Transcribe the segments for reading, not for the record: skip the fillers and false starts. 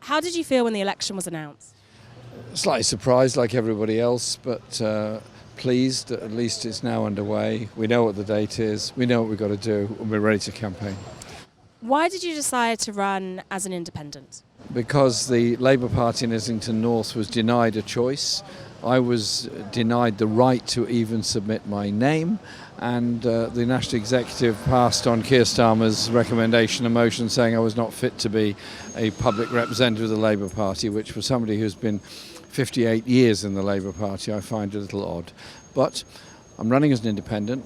How did you feel when the election was announced? Slightly surprised like everybody else, but pleased that at least it's now underway. We know what the date is, we know what we've got to do, and we're ready to campaign. Why did you decide to run as an independent? Because the Labour Party in Islington North was denied a choice. I was denied the right to even submit my name, and the National Executive passed on Keir Starmer's recommendation, a motion saying I was not fit to be a public representative of the Labour Party, which for somebody who's been 58 years in the Labour Party I find a little odd. But I'm running as an independent.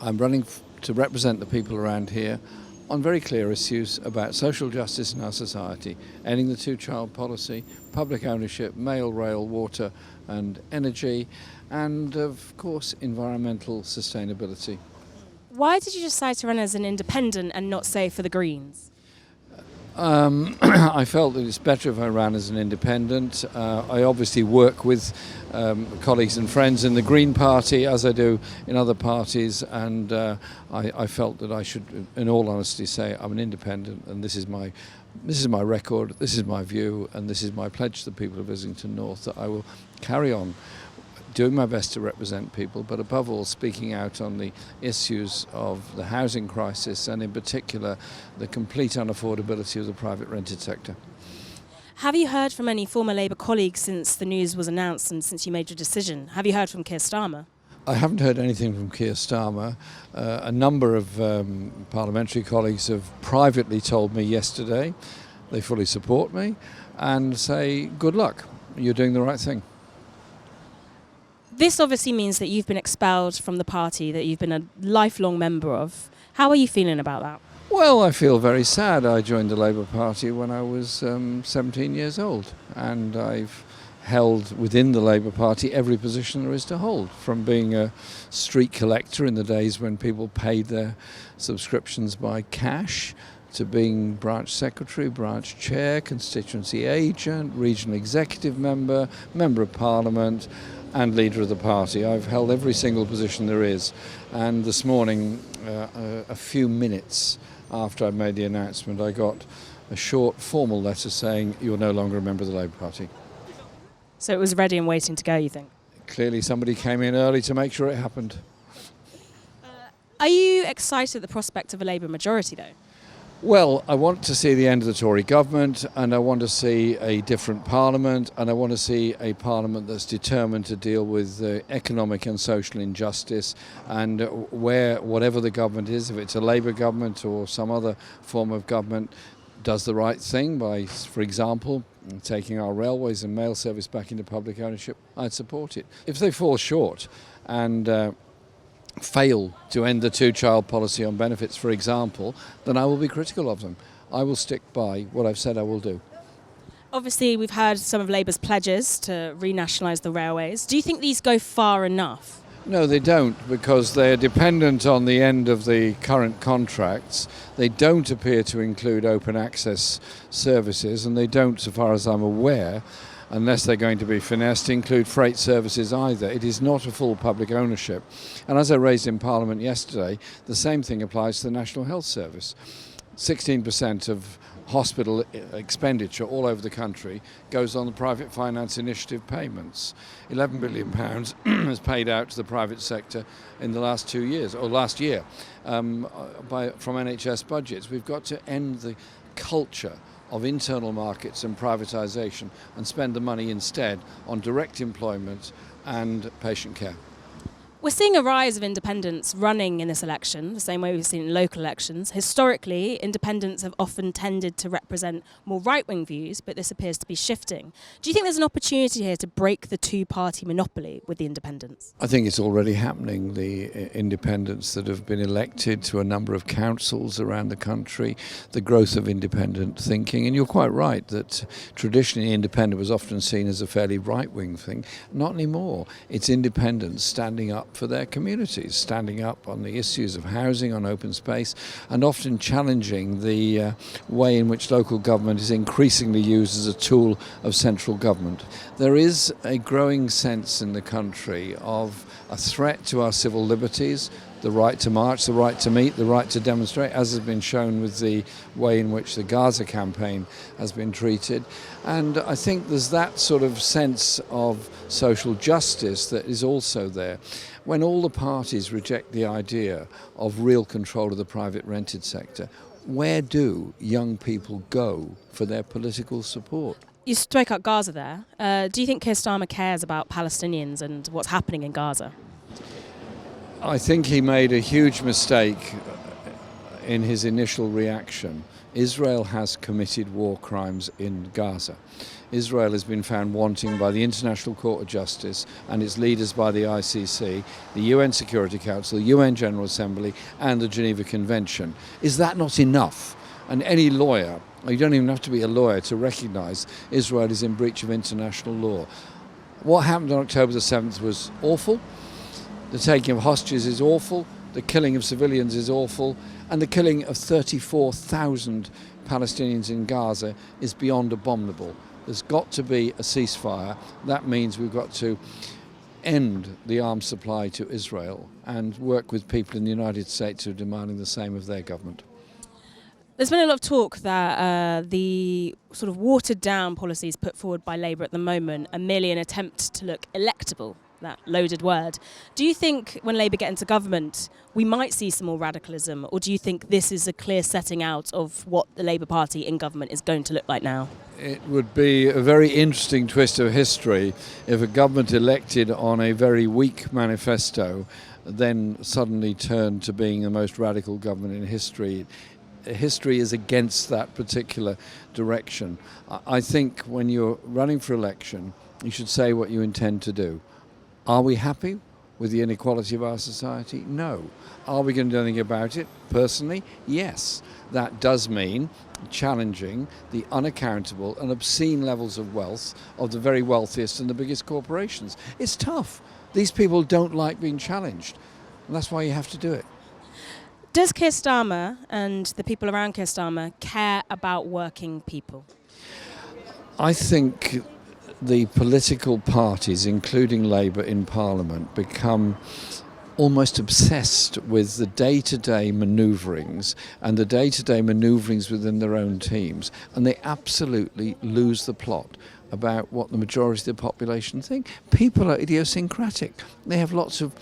I'm running to represent the people around here on very clear issues about social justice in our society, ending the two-child policy, public ownership, mail, rail, water and energy, and of course environmental sustainability. Why did you decide to run as an independent and not, say, for the Greens? I felt that it's better if I ran as an independent. I obviously work with colleagues and friends in the Green Party, as I do in other parties, and I felt that I should, in all honesty, say I'm an independent, and this is my record, this is my view, and this is my pledge to the people of Islington North that I will carry on doing my best to represent people, but above all speaking out on the issues of the housing crisis and in particular the complete unaffordability of the private rented sector. Have you heard from any former Labour colleagues since the news was announced and since you made your decision? Have you heard from Keir Starmer? I haven't heard anything from Keir Starmer. A number of parliamentary colleagues have privately told me yesterday they fully support me and say good luck, you're doing the right thing. This obviously means that you've been expelled from the party that you've been a lifelong member of. How are you feeling about that? Well, I feel very sad. I joined the Labour Party when I was 17 years old, and I've held within the Labour Party every position there is to hold, from being a street collector in the days when people paid their subscriptions by cash, to being branch secretary, branch chair, constituency agent, regional executive member, member of parliament, and leader of the party. I've held every single position there is, and this morning, a few minutes after I made the announcement, I got a short formal letter saying you're no longer a member of the Labour Party. So it was ready and waiting to go, you think? Clearly somebody came in early to make sure it happened. Are you excited at the prospect of a Labour majority, though? Well, I want to see the end of the Tory government, and I want to see a different parliament, and I want to see a parliament that's determined to deal with economic and social injustice, and where whatever the government is, if it's a Labour government or some other form of government, does the right thing by, for example, taking our railways and mail service back into public ownership, I'd support it. If they fall short and fail to end the two-child policy on benefits, for example, then I will be critical of them. I will stick by what I've said I will do. Obviously, we've heard some of Labour's pledges to renationalise the railways. Do you think these go far enough? No, they don't, because they're dependent on the end of the current contracts. They don't appear to include open access services, and they don't, so far as I'm aware, unless they're going to be finessed, include freight services either. It is not a full public ownership. And as I raised in Parliament yesterday, the same thing applies to the National Health Service. 16% of hospital expenditure all over the country goes on the private finance initiative payments. £11 billion has paid out to the private sector in the last 2 years, or last year, from NHS budgets. We've got to end the culture of internal markets and privatisation and spend the money instead on direct employment and patient care. We're seeing a rise of independents running in this election, the same way we've seen in local elections. Historically, independents have often tended to represent more right-wing views, but this appears to be shifting. Do you think there's an opportunity here to break the two-party monopoly with the independents? I think it's already happening. The independents that have been elected to a number of councils around the country, the growth of independent thinking, and you're quite right that traditionally independent was often seen as a fairly right-wing thing. Not anymore. It's independents standing up for their communities, standing up on the issues of housing, on open space, and often challenging the way in which local government is increasingly used as a tool of central government. There is a growing sense in the country of a threat to our civil liberties, the right to march, the right to meet, the right to demonstrate, as has been shown with the way in which the Gaza campaign has been treated. And I think there's that sort of sense of social justice that is also there. When all the parties reject the idea of real control of the private rented sector, where do young people go for their political support? You spoke out Gaza there. Do you think Keir Starmer cares about Palestinians and what's happening in Gaza? I think he made a huge mistake in his initial reaction. Israel has committed war crimes in Gaza. Israel has been found wanting by the International Court of Justice and its leaders by the ICC, the UN Security Council, the UN General Assembly and the Geneva Convention. Is that not enough? And any lawyer, you don't even have to be a lawyer to recognise Israel is in breach of international law. What happened on October the 7th was awful. The taking of hostages is awful. The killing of civilians is awful. And the killing of 34,000 Palestinians in Gaza is beyond abominable. There's got to be a ceasefire. That means we've got to end the arms supply to Israel and work with people in the United States who are demanding the same of their government. There's been a lot of talk that the sort of watered down policies put forward by Labour at the moment are merely an attempt to look electable, that loaded word. Do you think when Labour get into government we might see some more radicalism, or do you think this is a clear setting out of what the Labour Party in government is going to look like now? It would be a very interesting twist of history if a government elected on a very weak manifesto then suddenly turned to being the most radical government in history. History is against that particular direction. I think when you're running for election, you should say what you intend to do. Are we happy with the inequality of our society? No. Are we going to do anything about it? Personally, yes. That does mean challenging the unaccountable and obscene levels of wealth of the very wealthiest and the biggest corporations. It's tough. These people don't like being challenged, and that's why you have to do it. Does Keir Starmer and the people around Keir Starmer care about working people? I think the political parties, including Labour in Parliament, become almost obsessed with the day-to-day manoeuvrings and the day-to-day manoeuvrings within their own teams, and they absolutely lose the plot about what the majority of the population think. People are idiosyncratic. They have lots of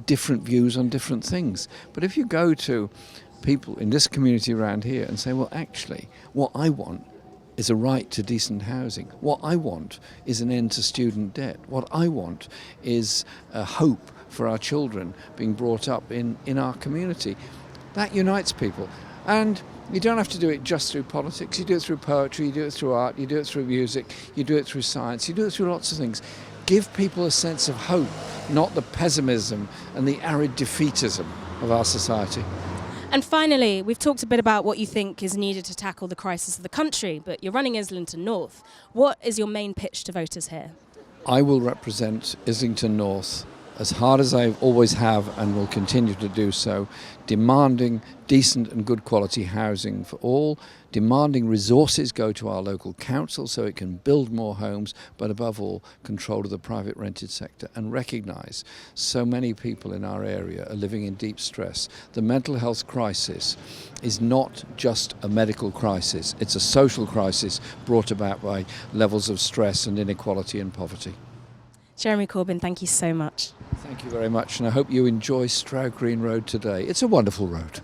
different views on different things. But if you go to people in this community around here and say, well, actually, what I want is a right to decent housing. What I want is an end to student debt. What I want is a hope for our children being brought up in our community. That unites people. And you don't have to do it just through politics. You do it through poetry, you do it through art, you do it through music, you do it through science, you do it through lots of things. Give people a sense of hope, not the pessimism and the arid defeatism of our society. And finally, we've talked a bit about what you think is needed to tackle the crisis of the country, but you're running Islington North. What is your main pitch to voters here? I will represent Islington North as hard as I always have and will continue to do so, demanding decent and good quality housing for all, demanding resources go to our local council so it can build more homes, but above all, control of the private rented sector, and recognise so many people in our area are living in deep stress. The mental health crisis is not just a medical crisis, it's a social crisis brought about by levels of stress and inequality and poverty. Jeremy Corbyn, thank you so much. Thank you very much, and I hope you enjoy Stroud Green Road today. It's a wonderful road.